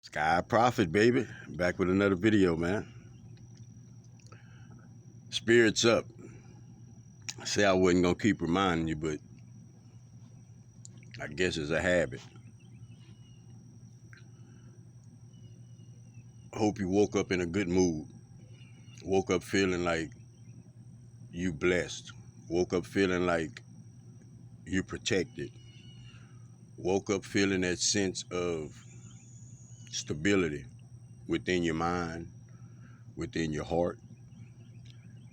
Sky Prophet, baby. Back with another video, man. Spirits up. I say I wasn't going to keep reminding you, but I guess it's a habit. Hope you woke up in a good mood. Woke up feeling like you blessed. Woke up feeling like you protected. Woke up feeling that sense of stability within your mind, within your heart,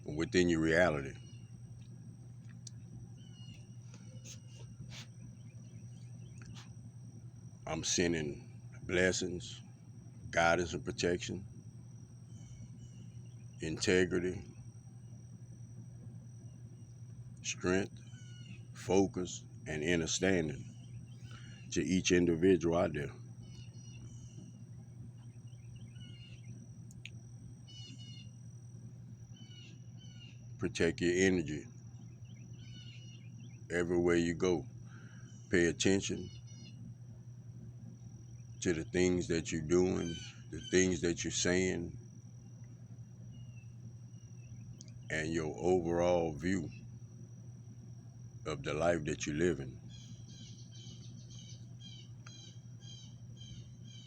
and within your reality. I'm sending blessings, guidance and protection, integrity, strength, focus, and understanding to each individual out there. Protect your energy everywhere you go. Pay attention to the things that you're doing, the things that you're saying, and your overall view of the life that you're living.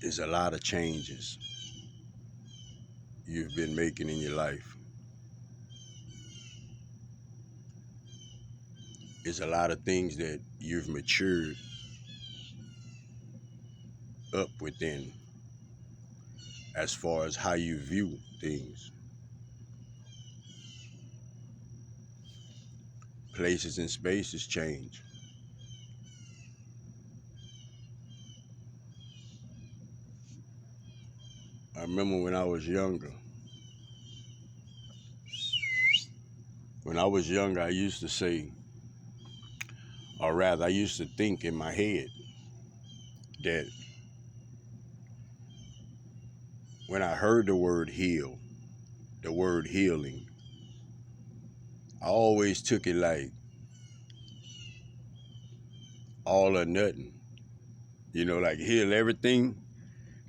There's a lot of changes you've been making in your life. There's a lot of things that you've matured up within as far as how you view things. Places and spaces change. I remember when I was younger. When I was younger, I used to say, or rather, I used to think in my head that when I heard the word heal, the word healing, I always took it like all or nothing. You know, like heal everything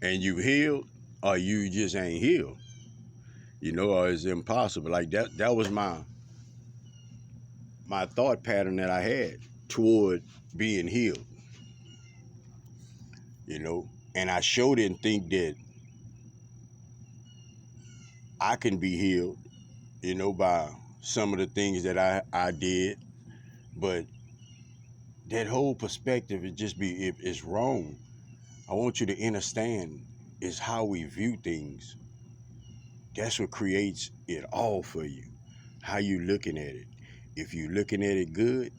and you healed, or you just ain't healed. You know, or it's impossible. Like that was my thought pattern that I had toward being healed. You know, and I sure didn't think that I can be healed, you know, by some of the things that I did. But that whole perspective is wrong. I want you to understand is how we view things. That's what creates it all for you. How you looking at it. If you're looking at it good,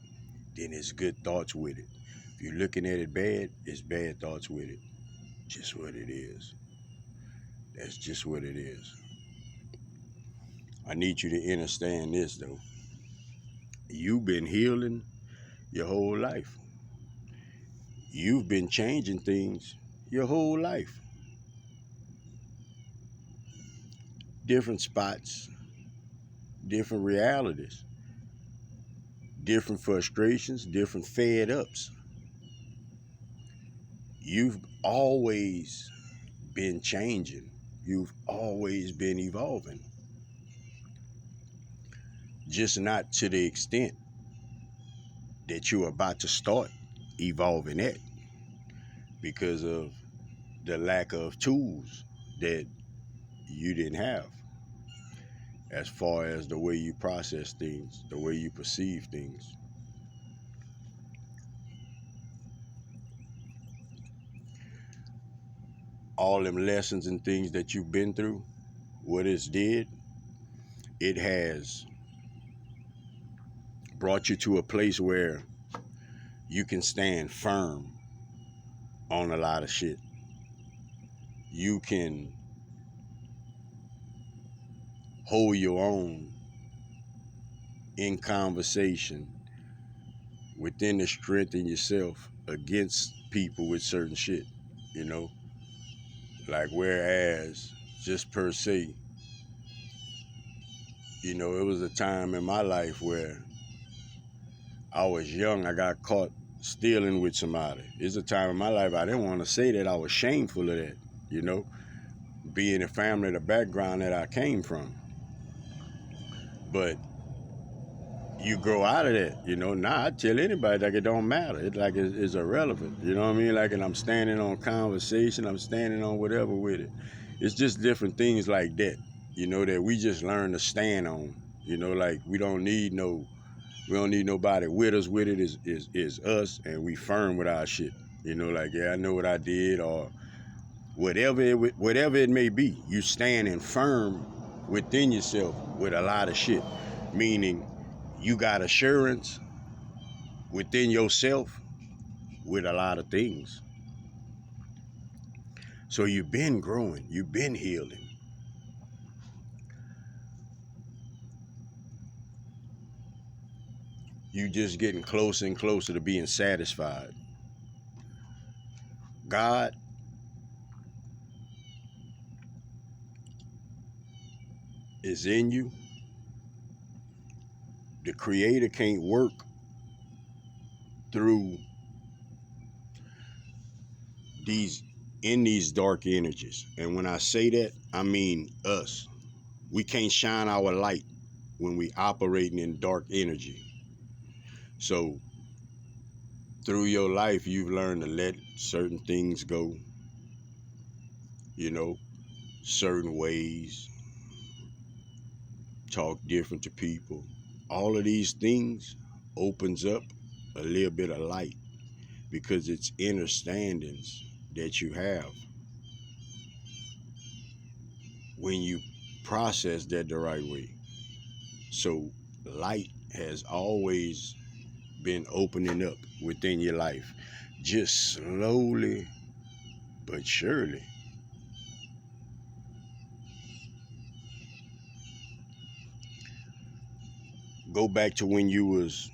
then it's good thoughts with it. If you're looking at it bad, it's bad thoughts with it. Just what it is. That's just what it is. I need you to understand this though. You've been healing your whole life. You've been changing things your whole life. Different spots, different realities, different frustrations, different fed ups. You've always been changing. You've always been evolving. Just not to the extent that you're about to start evolving at because of the lack of tools that you didn't have as far as the way you process things, the way you perceive things. All them lessons and things that you've been through, what it's did, it has brought you to a place where you can stand firm on a lot of shit. You can hold your own in conversation within the strength in yourself against people with certain shit, you know? Like, whereas, just per se, you know, it was a time in my life where I was young, I got caught stealing with somebody. It's a time in my life I didn't want to say that I was shameful of that. you know, being a family, the background that I came from. But you grow out of that, you know. Now I tell anybody like it don't matter. It's like it's irrelevant. You know what I mean? Like, and I'm standing on conversation. I'm standing on whatever with it. It's just different things like that, you know, that we just learn to stand on. You know, like we don't need nobody with us. With it is us, and we firm with our shit. You know, like, yeah, I know what I did, or whatever it may be. You standing firm within yourself with a lot of shit, meaning you got assurance within yourself with a lot of things. So you've been growing, you've been healing. You just getting closer and closer to being satisfied. God is in you. The Creator can't work through these dark energies. And when I say that, I mean us. We can't shine our light when we operating in dark energy. So through your life, you've learned to let certain things go, you know, certain ways, talk different to people. All of these things opens up a little bit of light because it's understandings that you have when you process that the right way. So light has always been opening up within your life, just slowly but surely. Go back to when you was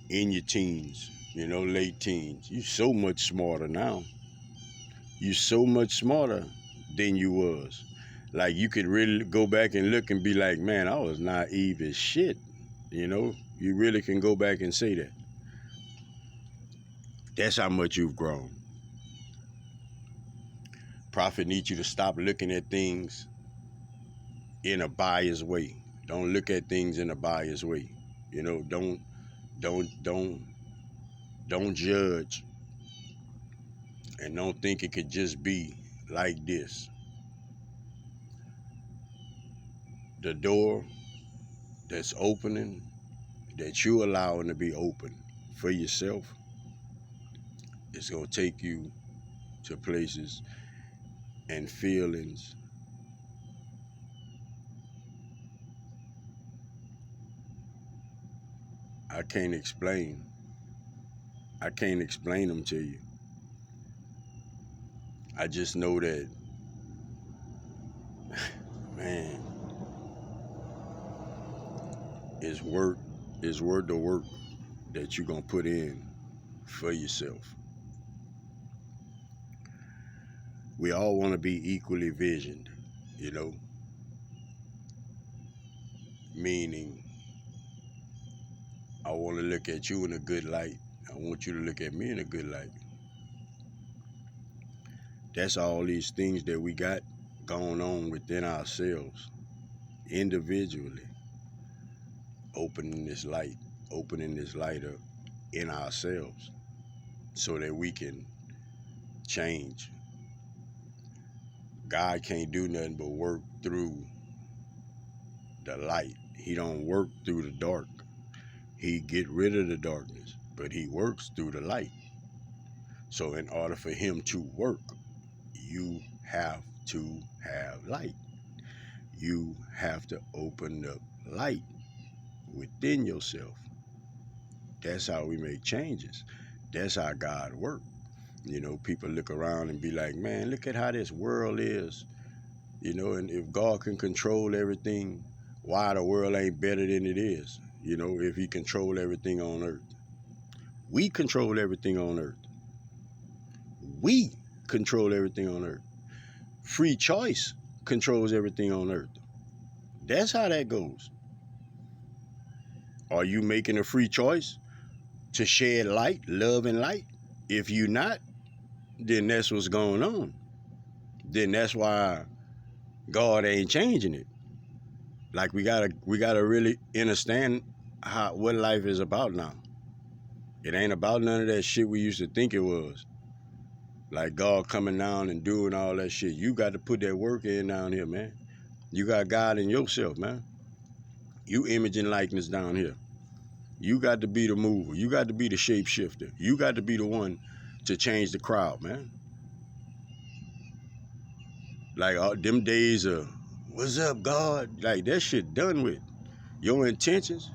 in your teens, you know, late teens. You so much smarter now. You so much smarter than you was. Like, you could really go back and look and be like, man, I was naive as shit. You know, you really can go back and say that. That's how much you've grown. Prophet needs you to stop looking at things in a biased way. Don't look at things in a biased way. You know, don't judge, and don't think it could just be like this. The door that's opening, that you allowing to be open for yourself, is gonna take you to places and feelings I can't explain. I can't explain them to you. I just know that, man, it's worth the work that you're gonna put in for yourself. We all want to be equally visioned, you know, meaning I want to look at you in a good light. I want you to look at me in a good light. That's all these things that we got going on within ourselves individually, opening this light up in ourselves so that we can change. God can't do nothing but work through the light. He don't work through the dark. He get rid of the darkness, but he works through the light. So in order for him to work, you have to have light. You have to open up light within yourself. That's how we make changes. That's how God works. You know, people look around and be like, man, look at how this world is. You know, and if God can control everything, why the world ain't better than it is? You know, if he control everything on earth. We control everything on earth. We control everything on earth. Free choice controls everything on earth. That's how that goes. Are you making a free choice to shed light, love, and light? If you're not, then that's what's going on. then that's why God ain't changing it. Like we gotta really understand what life is about now. It ain't about none of that shit we used to think it was. Like God coming down and doing all that shit. You got to put that work in down here, man. You got God in yourself, man. You image and likeness down here. You got to be the mover. You got to be the shapeshifter. You got to be the one to change the crowd, man. Like them days of, what's up, God? Like that shit done with. Your intentions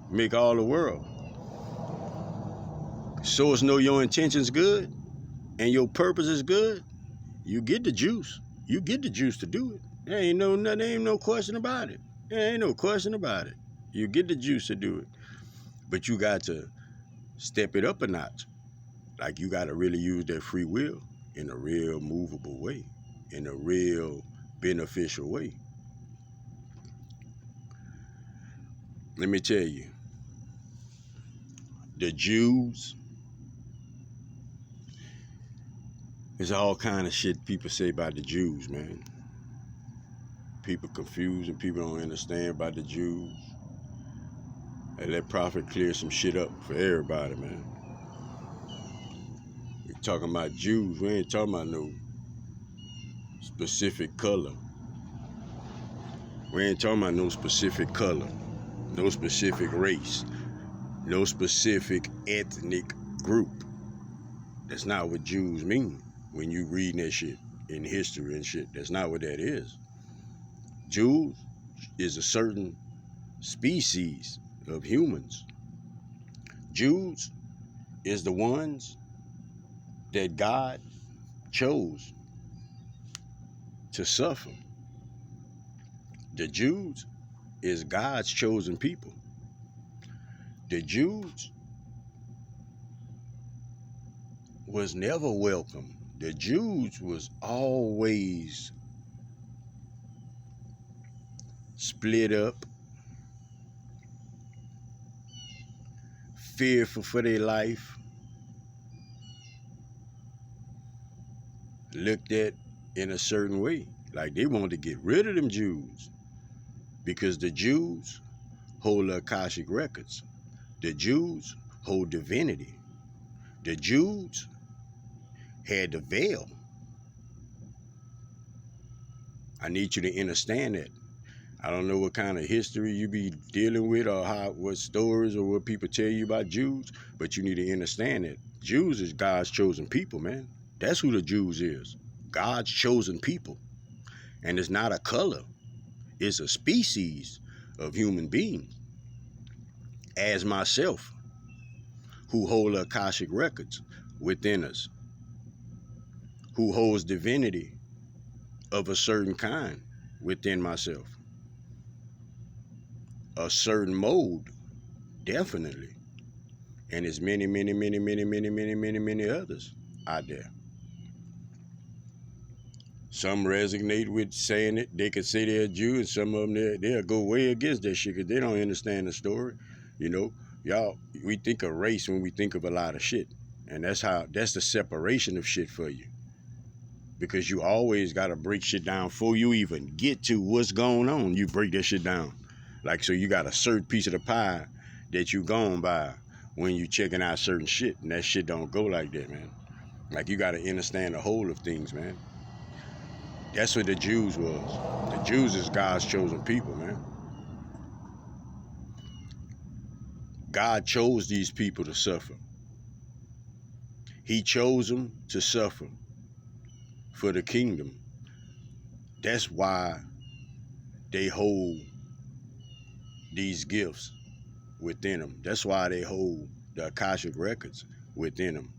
make all the world. Source know your intentions good and your purpose is good. You get the juice. You get the juice to do it. There ain't no question about it. There ain't no question about it. You get the juice to do it. But you got to step it up a notch. Like you got to really use that free will in a real movable way, in a real beneficial way. Let me tell you, the Jews, there's all kind of shit people say about the Jews, man. People confused and people don't understand about the Jews. And let Prophet clear some shit up for everybody, man. We talking about Jews, we ain't talking about no specific color. We ain't talking about no specific color, no specific race, no specific ethnic group. That's not what Jews mean when you reading that shit in history and shit. That's not what that is. Jews is a certain species of humans. Jews is the ones that God chose to suffer. The Jews is God's chosen people. The Jews was never welcome. The Jews was always split up, fearful for their life, looked at in a certain way. Like they wanted to get rid of them Jews because the Jews hold the Akashic records. The Jews hold divinity. The Jews had the veil. I need you to understand that. I don't know what kind of history you be dealing with or what stories or what people tell you about Jews, but you need to understand that Jews is God's chosen people, man. That's who the Jews is. God's chosen people. And it's not a color. It's a species of human beings. As myself, who hold the Akashic records within us, who holds divinity of a certain kind within myself. A certain mode, definitely. And there's many others out there. Some resonate with saying it. They can say they're a Jew, and some of them, they'll go way against that shit because they don't understand the story. You know, y'all, we think of race when we think of a lot of shit. And that's the separation of shit for you. Because you always got to break shit down before you even get to what's going on. You break that shit down. Like, so you got a certain piece of the pie that you gone by when you checking out certain shit. And that shit don't go like that, man. Like, you got to understand the whole of things, man. That's what the Jews was. The Jews is God's chosen people, man. God chose these people to suffer. He chose them to suffer for the kingdom. That's why they hold these gifts within them. That's why they hold the Akashic records within them.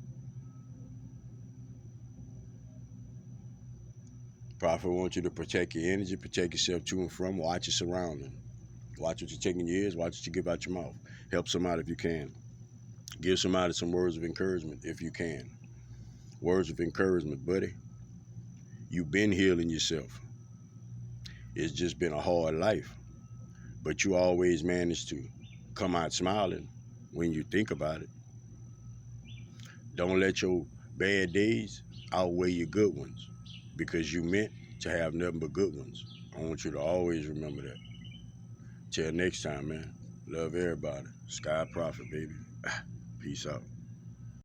Prophet wants you to protect your energy, protect yourself to and from, watch your surroundings. Watch what you take in your ears, watch what you give out your mouth. Help somebody if you can. Give somebody some words of encouragement if you can. Words of encouragement, buddy. You've been healing yourself. It's just been a hard life. But you always manage to come out smiling when you think about it. Don't let your bad days outweigh your good ones. because you meant to have nothing but good ones. I want you to always remember that. Till next time, man. Love everybody. Sky Prophet, baby. Peace out.